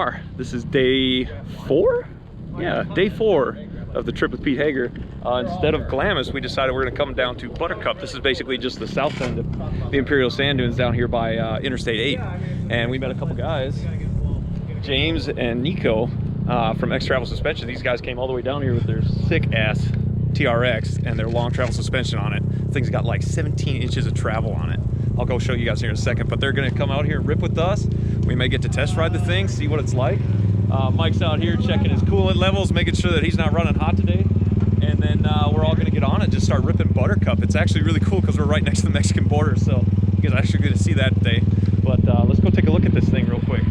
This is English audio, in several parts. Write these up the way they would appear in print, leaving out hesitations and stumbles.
are. This is day 4? Yeah, day 4 of the trip with Pete Hager. Instead of Glamis, we decided we're gonna come down to Buttercup. This is basically just the south end of the Imperial sand dunes down here by Interstate 8. And we met a couple guys, James and Nico from X-Travel Suspension. These guys came all the way down here with their sick-ass TRX and their long travel suspension on it. Thing's got like 17 inches of travel on it. I'll go show you guys here in a second, but they're gonna come out here and rip with us. We may get to test ride the thing, see what it's like. Mike's out here checking his coolant levels, making sure that he's not running hot today. And then we're all gonna get on it and just start ripping Buttercup. It's actually really cool because we're right next to the Mexican border, so you guys are actually gonna see that today. But let's go take a look at this thing real quick.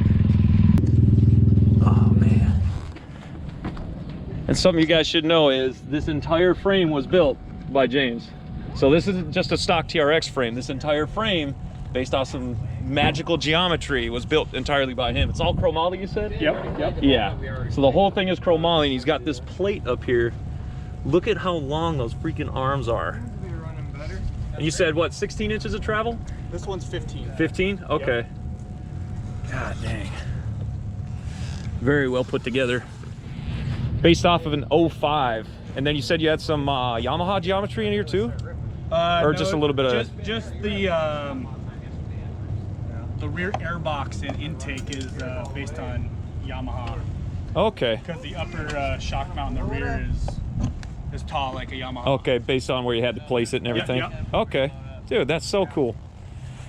Oh man. And something you guys should know is this entire frame was built by James. So this isn't just a stock TRX frame. This entire frame, based off some magical geometry, was built entirely by him. It's all chromoly, you said? Yep. Yeah. So the whole thing is chromoly, and he's got this plate up here. Look at how long those freaking arms are. And you said, what, 16 inches of travel? This one's 15. 15? Okay. Yep. God dang. Very well put together. Based off of an 05. And then you said you had some Yamaha geometry in here too? Or no, just a little bit of... Just the rear airbox and intake is based on Yamaha. Okay. Because the upper shock mount in the rear is tall like a Yamaha. Okay, based on where you had to place it and everything? Yep. Okay. Dude, that's so cool.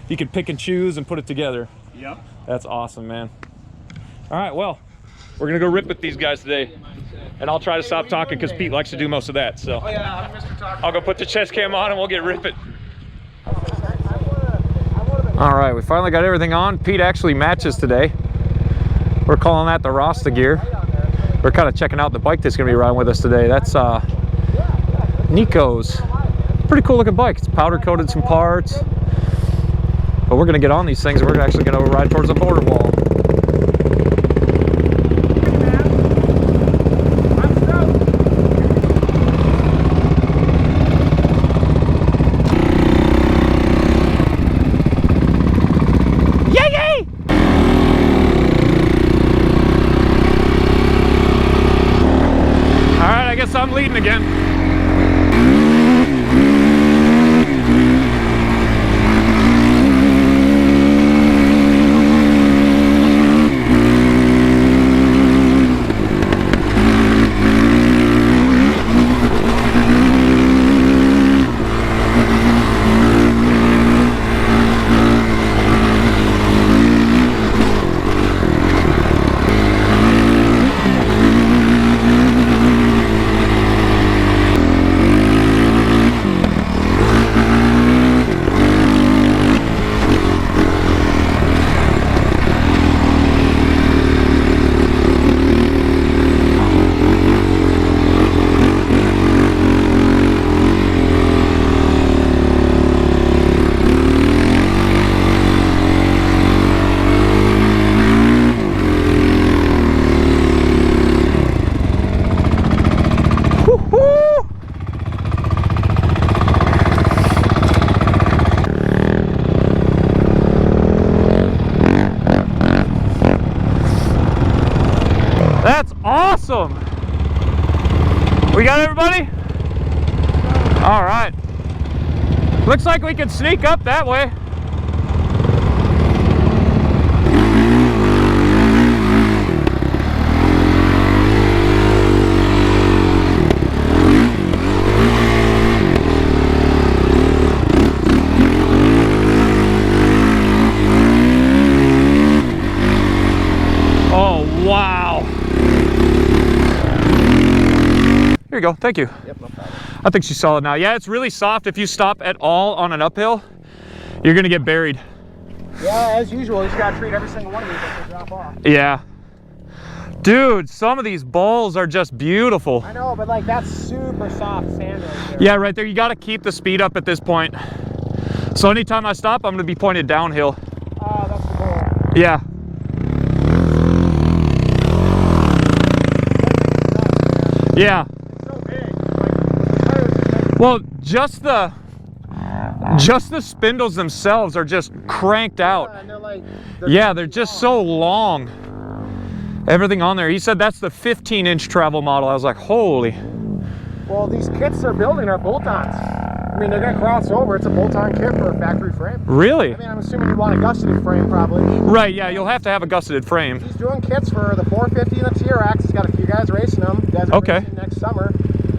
You can pick and choose and put it together. Yep. That's awesome, man. All right, well, we're gonna go rip with these guys today. And I'll try to stop talking because Pete likes to do most of that. So I'll go put the chest cam on and we'll get ripping. All right, we finally got everything on. Pete actually matches today. We're calling that the Rasta gear. We're kind of checking out the bike that's gonna be riding with us today. That's Nico's. Pretty cool looking bike. It's powder coated some parts. But we're gonna get on these things and we're actually gonna ride towards the border wall. I'm leading again. That's awesome. We got everybody? All right. Looks like we can sneak up that way. Oh, wow. Here you go, thank you. Yep, no problem. I think she's solid now. Yeah, it's really soft. If you stop at all on an uphill, you're gonna get buried. Yeah, as usual, you just gotta treat every single one of these as they drop off. Yeah. Dude, some of these balls are just beautiful. I know, but like that's super soft sand right there. Yeah, right there. You gotta keep the speed up at this point. So anytime I stop, I'm gonna be pointed downhill. Oh, that's the goal. Yeah. Yeah. It's so big. Like, Well, just the spindles themselves are just cranked out. and they're like, Yeah, they're just so long. everything on there. He said that's the 15-inch travel model. I was like, holy. Well, these kits they're building are bolt-ons. I mean, they're gonna cross over. It's a bolt-on kit for a factory frame. Really? I mean, I'm assuming you want a gusseted frame, probably. Right, yeah, you'll have to have a gusseted frame. He's doing kits for the 450 and the TRX. He's got a few guys racing them. Desert racing next summer,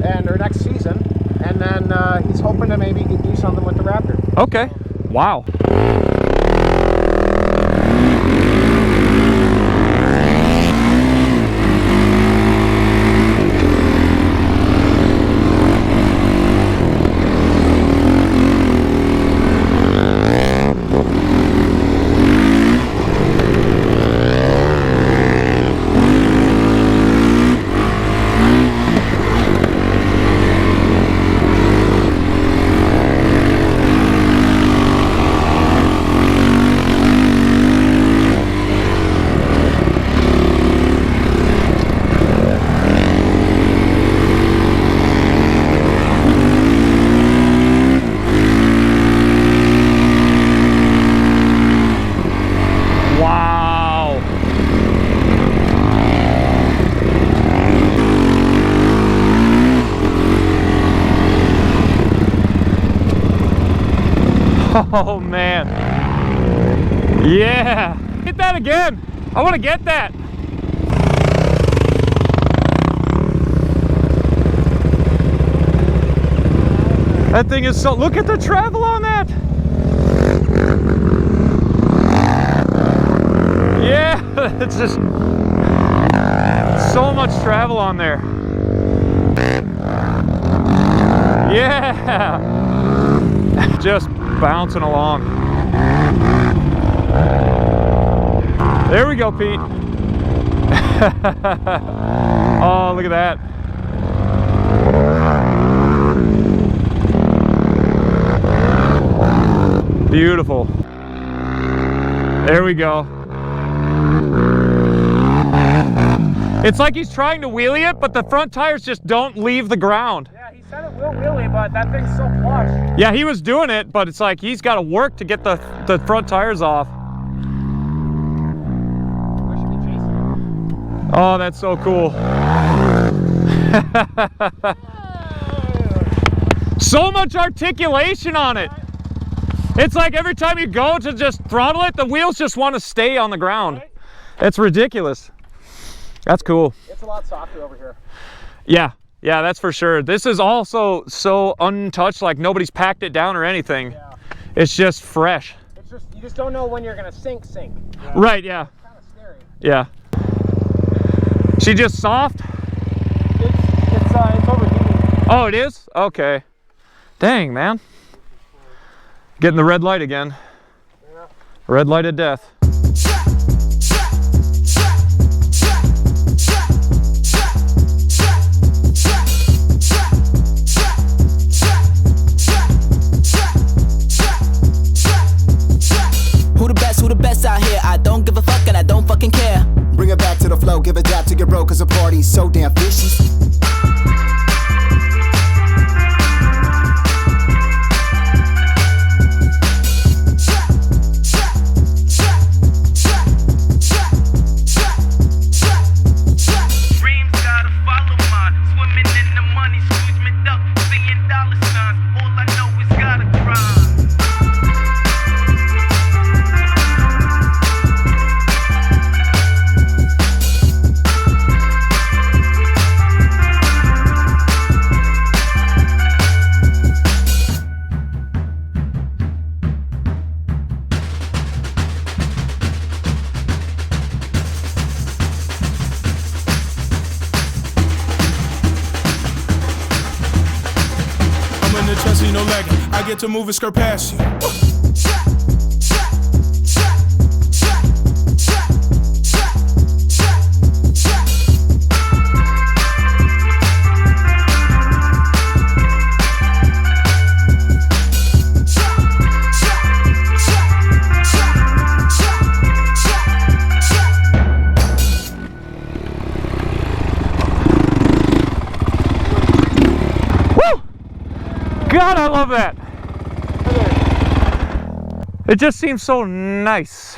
or next season. And then he's hoping to maybe do something with the Raptor. Okay, wow. Oh man, yeah, get that again. I want to get that. That thing is so, look at the travel on that. Yeah, it's just so much travel on there. Yeah, just bouncing along. There we go, Pete. Oh, look at that. Beautiful. There we go. It's like he's trying to wheelie it, but the front tires just don't leave the ground. Yeah, he said it will wheelie, but that thing's so plush. Yeah, he was doing it, but it's like he's got to work to get the front tires off. We should be chasing him. Oh, that's so cool. So much articulation on it. It's like every time you go to just throttle it, the wheels just want to stay on the ground. It's ridiculous. That's cool. It's a lot softer over here. Yeah, yeah, that's for sure. This is also so untouched, like nobody's packed it down or anything. Yeah. It's just fresh. It's just, you just don't know when you're gonna sink. Yeah. Right, yeah. It's kind of scary. Yeah. She just soft? It's overheating. Oh, it is? Okay. Dang, man. Getting the red light again. Yeah. Red light of death. Who the best out here? I don't give a fuck and I don't fucking care. Bring it back to the flow, give a dap to your bro, cause the party's so damn vicious. No lagging. I get to move and skirt past you. God, I love that. It just seems so nice.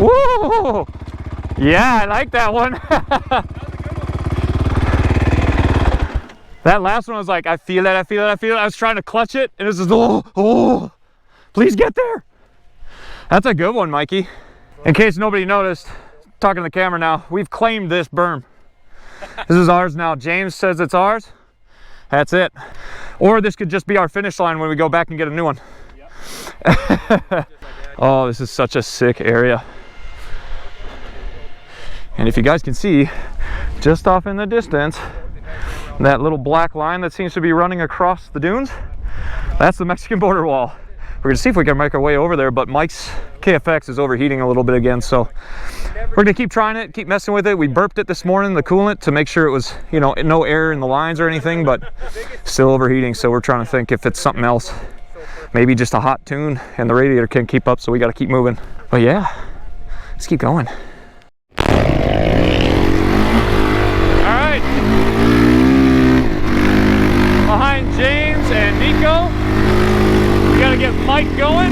Woo! Yeah, I like that one. That last one was like, I feel it, I feel it, I feel it. I was trying to clutch it, and it was just, oh, please get there. That's a good one, Mikey. In case nobody noticed, talking to the camera now, we've claimed this berm. This is ours now. James says it's ours. That's it. Or this could just be our finish line when we go back and get a new one. Yep. Oh, this is such a sick area. And if you guys can see, just off in the distance, that little black line that seems to be running across the dunes, that's the Mexican border wall. We're gonna see if we can make our way over there, but Mike's KFX is overheating a little bit again, so we're gonna keep trying it, keep messing with it. We burped it this morning, the coolant, to make sure it was, you know, no air in the lines or anything, but still overheating, so we're trying to think if it's something else. Maybe just a hot tune and the radiator can't keep up, so we gotta keep moving. But yeah, let's keep going. Behind James and Nico, we gotta get Mike going.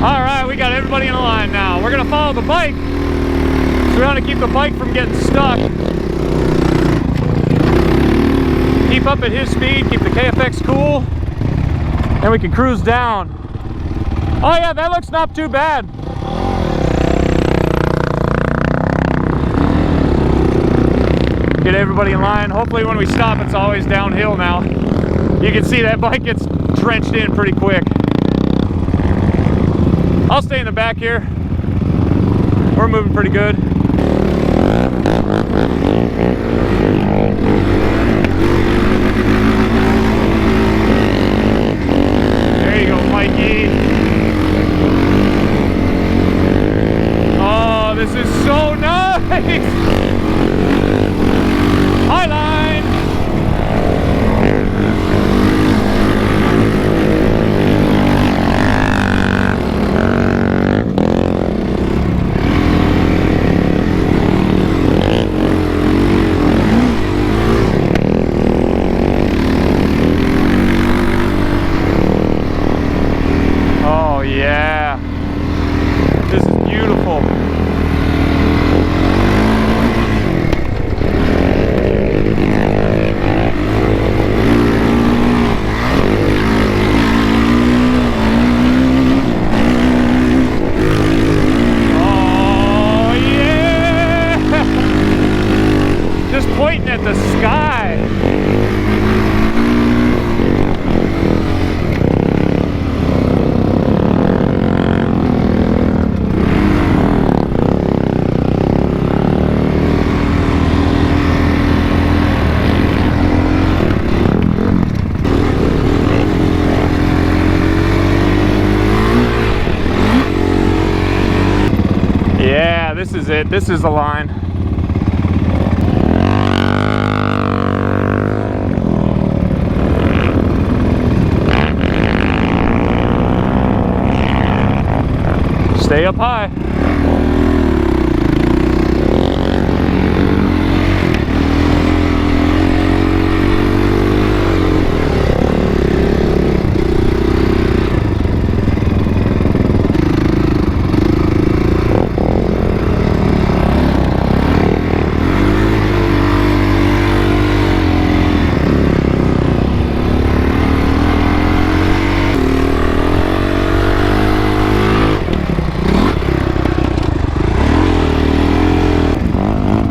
All right, we got everybody in the line now. We're gonna follow the bike, so we want to keep the bike from getting stuck. Keep up at his speed, keep the KFX cool, and we can cruise down. Oh yeah, that looks not too bad. Get everybody in line. Hopefully when we stop, it's always downhill now. You can see that bike gets drenched in pretty quick. I'll stay in the back here. We're moving pretty good. There you go, Mikey. Oh, this is so nice. High line. Yeah, this is beautiful. Oh yeah! Just pointing at the sky. Yeah, this is it. This is the line. Stay up high.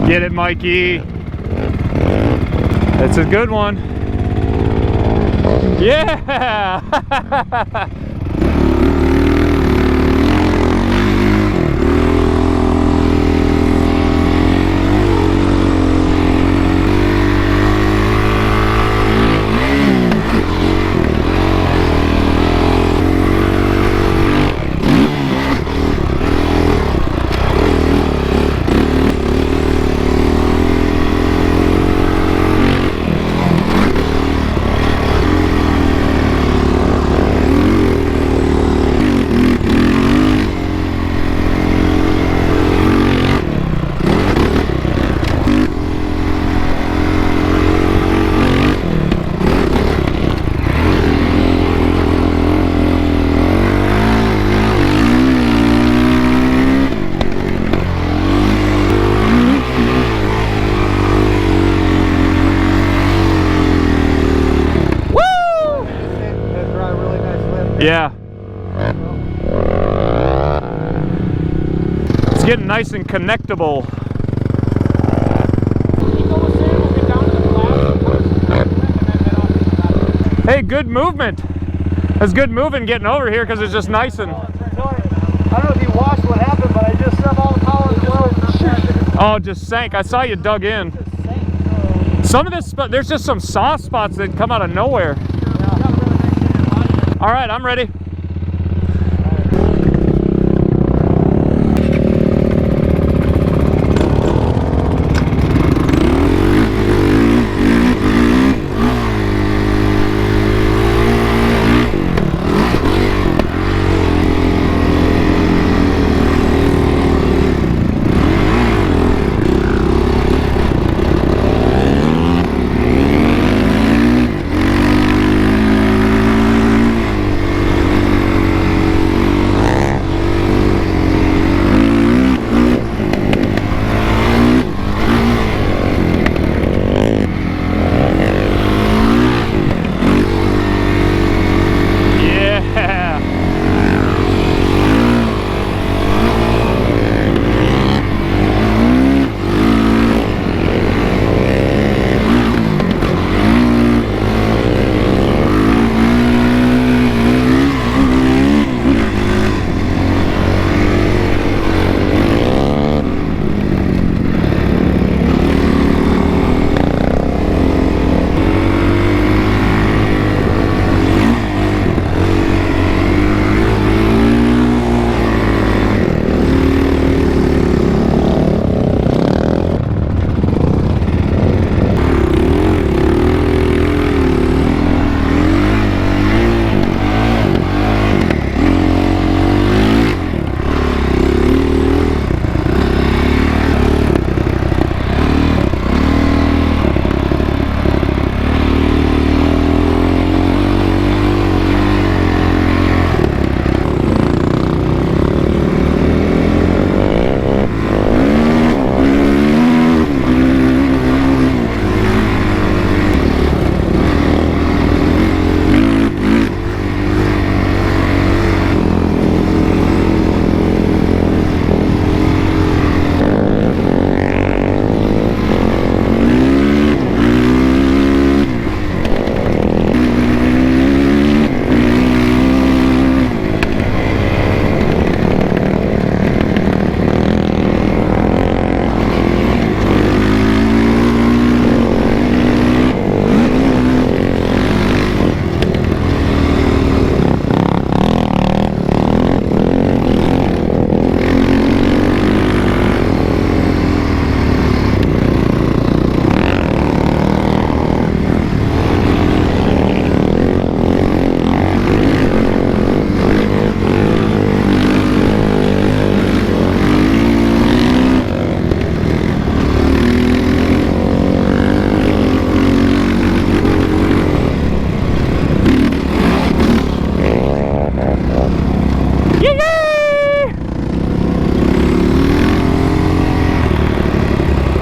Get it, Mikey. That's a good one. Yeah! Yeah. It's getting nice and connectable. Hey, good movement. It's good moving getting over here because it's just nice and... I don't know if you watched what happened, but I just set all the power in the world. Oh, it just sank. I saw you dug in. Some of this, there's just some soft spots that come out of nowhere. All right, I'm ready.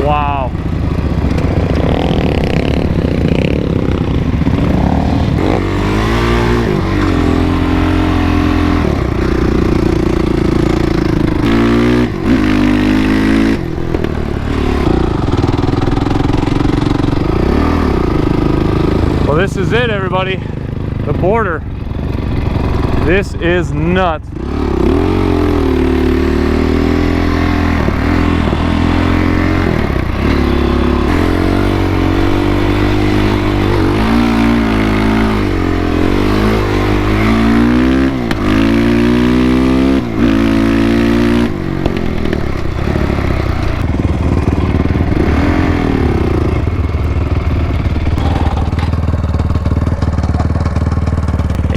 Wow. Well, this is it, everybody. The border. This is nuts.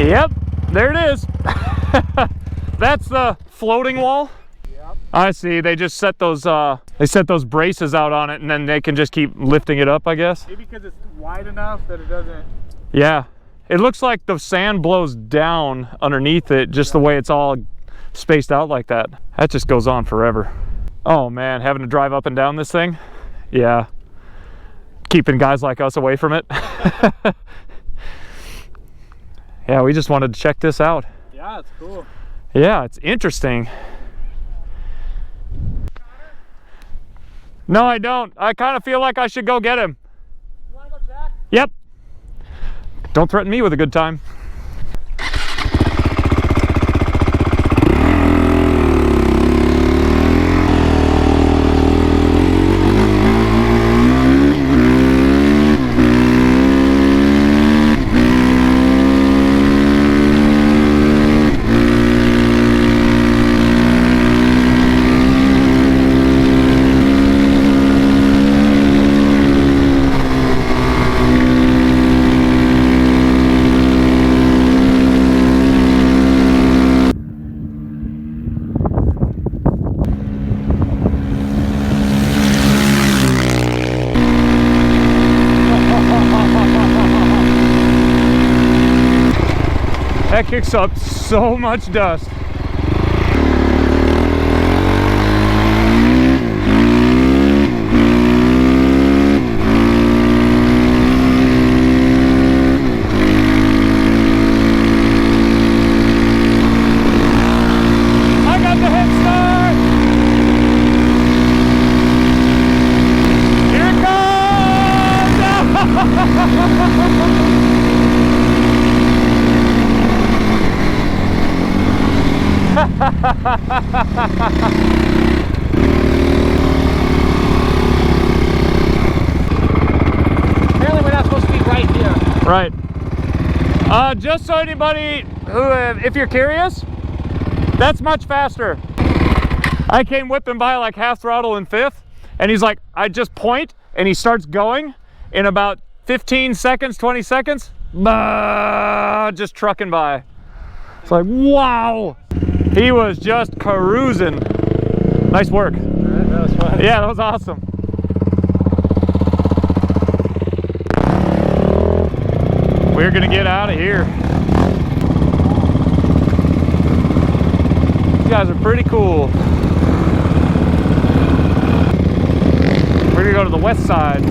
Yep, there it is. That's the floating wall. Yep. I see. They just set those braces out on it, and then they can just keep lifting it up, I guess. Maybe because it's wide enough that it doesn't. Yeah, it looks like the sand blows down underneath it, just the way it's all spaced out like that. That just goes on forever. Oh man, having to drive up and down this thing. Yeah, keeping guys like us away from it. Yeah, we just wanted to check this out. Yeah, it's cool. Yeah, it's interesting. No, I don't. I kind of feel like I should go get him. You want to go check? Yep. Don't threaten me with a good time. That kicks up so much dust. I got the head start. Here it comes. Apparently we're not supposed to be right here. Right. Just so anybody who, if you're curious, that's much faster. I came whipping by like half throttle in fifth, and he's like, I just point, and he starts going in about 15 seconds, 20 seconds, just trucking by. It's like, wow. He was just cruising. Nice work. That was fun. Yeah, that was awesome. We're gonna get out of here. These guys are pretty cool. We're gonna go to the west side.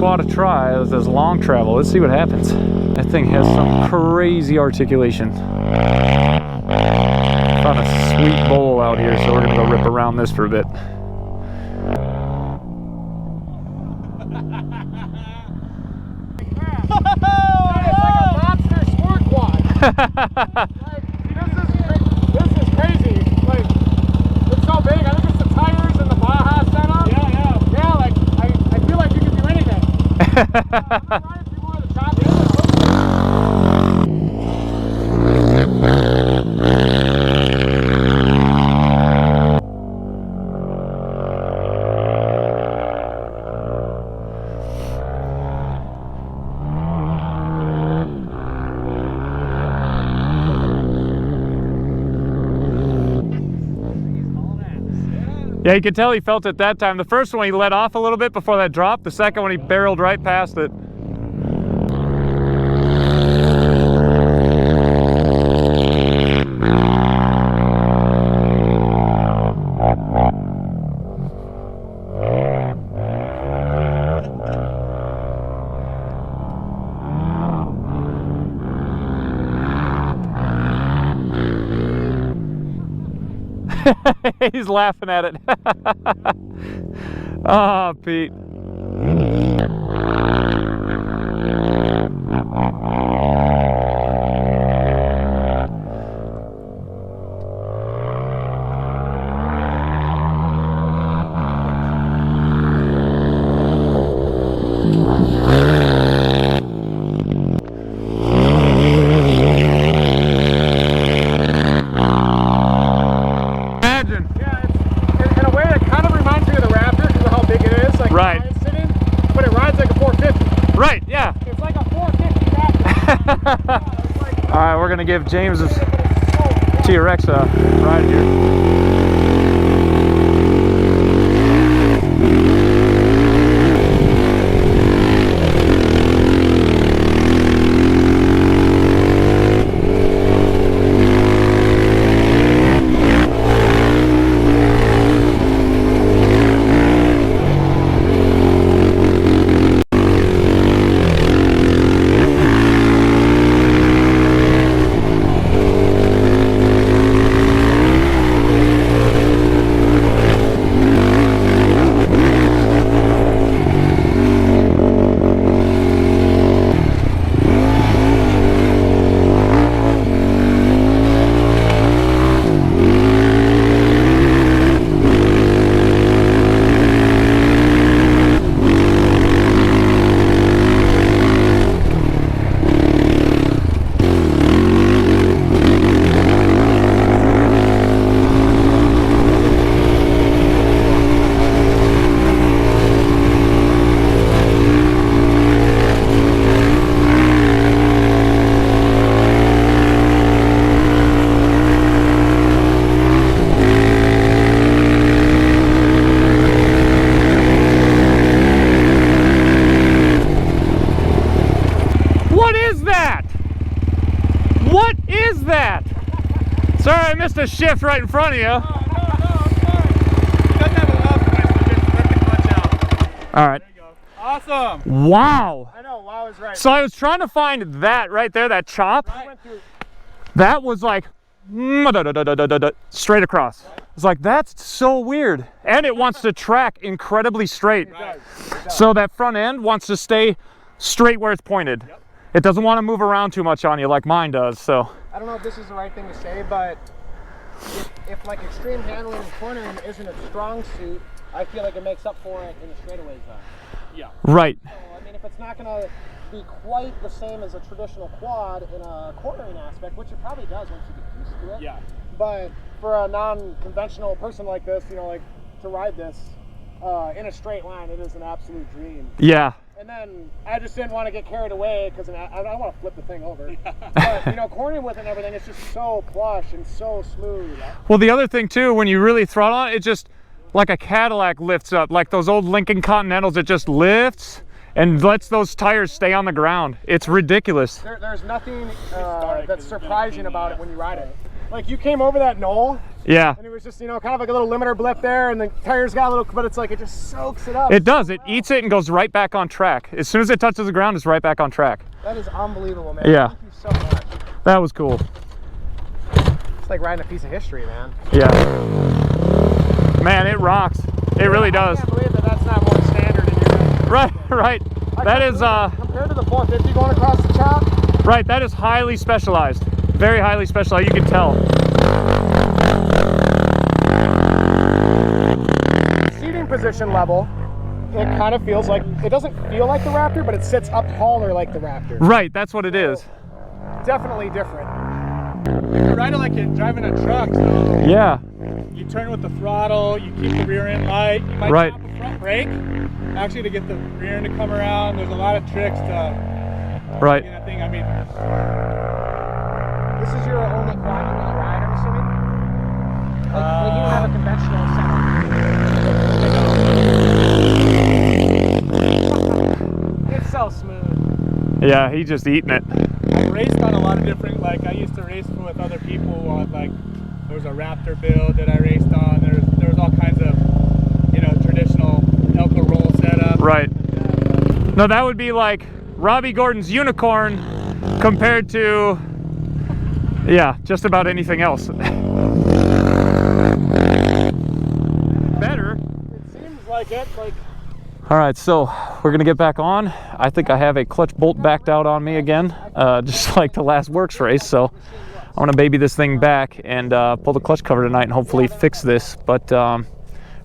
quad a try. It says long travel. Let's see what happens. That thing has some crazy articulation. Found a sweet bowl out here, so we're gonna go rip around this for a bit. Like, this is crazy. Like, it's so big. I think it's the tires and the Baja setup. Yeah, like, I feel like you can do anything. Yeah, you could tell he felt it that time. The first one he let off a little bit before that drop. The second one he barreled right past it. He's laughing at it. Oh, Pete. Right. But it rides like a 450. Right, yeah. It's like a 450 Raptor. All right, we're gonna give James's TRX a ride here. Sorry, I missed a shift right in front of you. No, it's fine. He doesn't have enough space to get the clutch out. All right. There you go. Awesome. Wow. I know, wow is right. So I was trying to find that right there, that chop. Right. That was like straight across. It's like, that's so weird. And it wants to track incredibly straight. It does. So that front end wants to stay straight where it's pointed. Yep. It doesn't want to move around too much on you like mine does, so. I don't know if this is the right thing to say, but if like extreme handling and cornering isn't a strong suit, I feel like it makes up for it in the straightaways though. Yeah. Right. So, I mean, if it's not going to be quite the same as a traditional quad in a cornering aspect, which it probably does once you get used to it. Yeah. But for a non-conventional person like this, you know, like to ride this in a straight line, it is an absolute dream. Yeah. And then I just didn't want to get carried away because I don't want to flip the thing over. But, you know, cornering with it and everything, it's just so plush and so smooth. Well, the other thing too, when you really throttle on it, just like a Cadillac lifts up, like those old Lincoln Continentals, it just lifts and lets those tires stay on the ground. It's ridiculous. There's nothing that's surprising about it when you ride it. Like, you came over that knoll Yeah. And it was just, you know, kind of like a little limiter blip there, and the tires got a little, but it's like it just soaks it up. It does. It eats it and goes right back on track. As soon as it touches the ground, it's right back on track. That is unbelievable, man. Yeah. Thank you so much. That was cool. It's like riding a piece of history, man. Yeah. Man, it rocks. It really does. I can't believe that that's not more standard in your Right, right. That is compared to the 450 going across the top. right, that is highly specialized. Very highly specialized, you can tell. Seating position level, it kind of feels like, it doesn't feel like the Raptor, but it sits up taller like the Raptor. Right, that's what it is. Definitely different. You're riding like you're driving a truck, so Yeah. you turn with the throttle, you keep the rear end light, you might Right. tap a front brake, actually to get the rear end to come around. There's a lot of tricks to Right. that thing. I mean, This is your only quad you really ride, I'm assuming? Like you don't have a conventional setup. It's so smooth. Yeah, he's just eating it. I've raced on a lot of different, like I used to race with other people on, like, there was a Raptor build that I raced on. There was all kinds of, you know, traditional Elko roll setup. Right. No, that would be like Robbie Gordon's Unicorn compared to, yeah, just about anything else. Better. It seems like it, like. All right, so we're gonna get back on. I think I have a clutch bolt backed out on me again, just like the last works race. So I'm gonna baby this thing back and pull the clutch cover tonight and hopefully fix this. But we're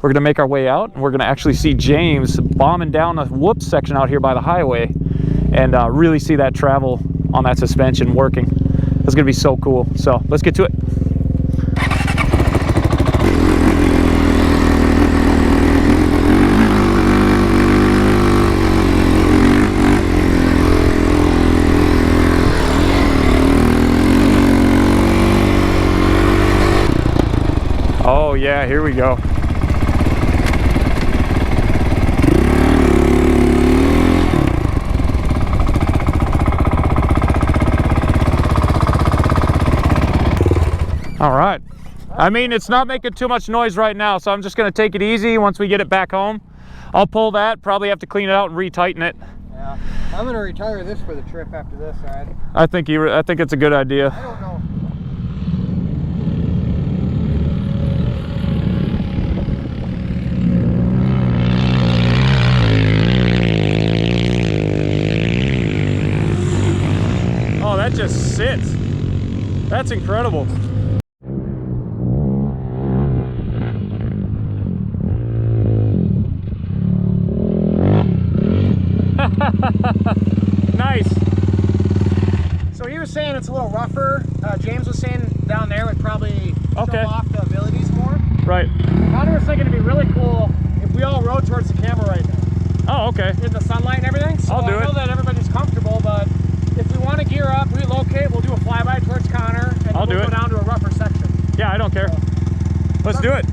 gonna make our way out, and we're gonna actually see James bombing down the whoop section out here by the highway, and really see that travel on that suspension working. That's gonna be so cool. So let's get to it. Oh yeah, here we go. All right. I mean, it's not making too much noise right now, so I'm just gonna take it easy. Once we get it back home, I'll pull that, probably have to clean it out and retighten it. Yeah. I'm gonna retire this for the trip after this ride. I think it's a good idea. I don't know. Oh, that just sits. That's incredible. Nice. So he was saying it's a little rougher. James was saying down there would probably show off the abilities more. Right. Connor was thinking it'd be really cool if we all rode towards the camera right now. Oh, okay. In the sunlight and everything. So I'll do I know it. that everybody's comfortable, but if we want to gear up, relocate, we'll do a flyby towards Connor, and I'll we'll do go it. down to a rougher section. Yeah, I don't care. Let's do it.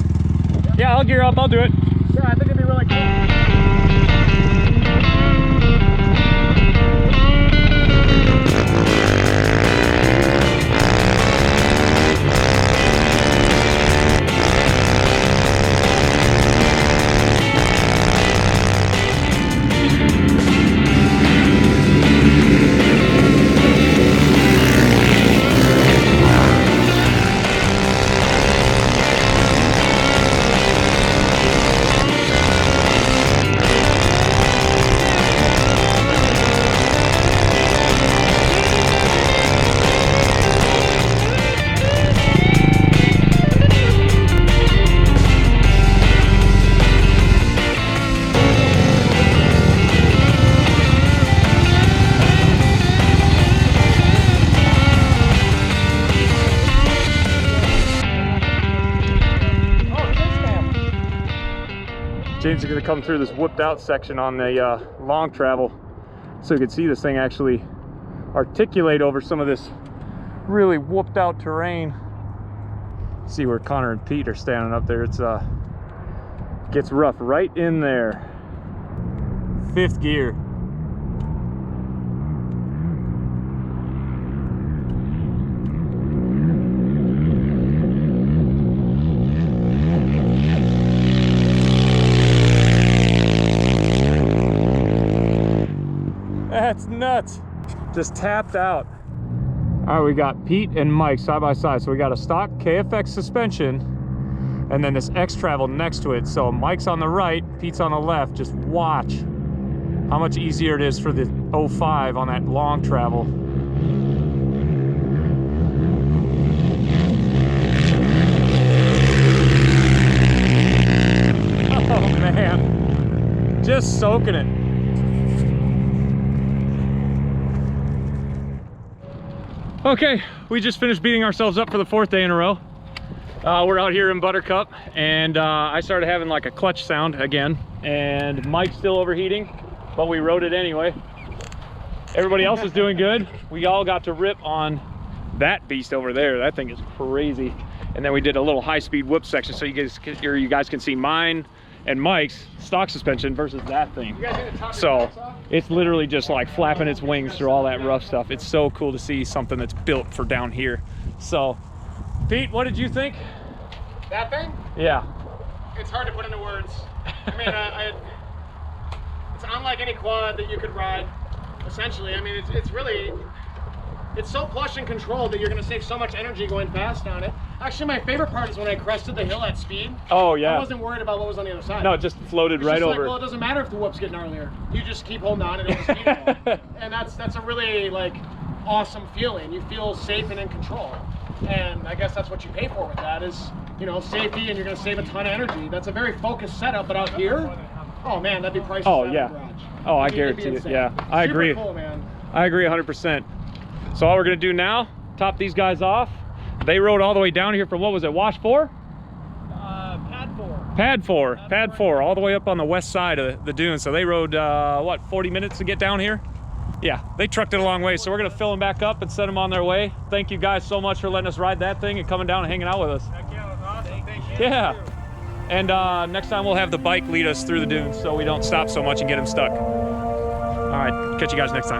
Yeah, I'll gear up. I'll do it. Yeah, I think it'd be really cool. James is going to come through this whooped out section on the long travel so you can see this thing actually articulate over some of this really whooped out terrain. See where Connor and Pete are standing up there. It's gets rough right in there. 5th gear. That's nuts. Just tapped out. All right, we got Pete and Mike side by side. So we got a stock KFX suspension and then this X-Travel next to it. So Mike's on the right, Pete's on the left. Just watch how much easier it is for the 05 on that long travel. Oh man, just soaking it. Okay, we just finished beating ourselves up for the 4th day in a row. We're out here in Buttercup, and I started having like a clutch sound again, and Mike's still overheating, but we rode it anyway. Everybody else is doing good. We all got to rip on that beast over there. That thing is crazy. And then we did a little high-speed whoop section, so you guys can see mine and Mike's stock suspension versus that thing. So it's literally just like flapping its wings through all that rough stuff. It's so cool to see something that's built for down here. So Pete, what did you think? That thing? Yeah. It's hard to put into words. I mean, it's unlike any quad that you could ride, essentially. I mean, it's really, it's so plush and controlled that you're going to save so much energy going fast on it. Actually, my favorite part is when I crested the hill at speed. Oh, yeah. I wasn't worried about what was on the other side. No, it just floated right over. Like, well, it doesn't matter if the whoop's getting gnarlier. You just keep holding on and it'll speed more. And that's a really, like, awesome feeling. You feel safe and in control. And I guess that's what you pay for with that is, you know, safety, and you're going to save a ton of energy. That's a very focused setup, but out here, oh man, that'd be priceless. Oh yeah. Oh, I guarantee it. Yeah, I agree. Super cool, man. I agree 100%. So all we're going to do now, top these guys off. They rode all the way down here from, what was it, Wash 4? Pad 4, all the way up on the west side of the dune. So they rode, what, 40 minutes to get down here? Yeah, they trucked it a long way. So we're gonna fill them back up and send them on their way. Thank you guys so much for letting us ride that thing and coming down and hanging out with us. Heck yeah, it was awesome. Thank you. Yeah. And next time we'll have the bike lead us through the dunes so we don't stop so much and get them stuck. All right, catch you guys next time.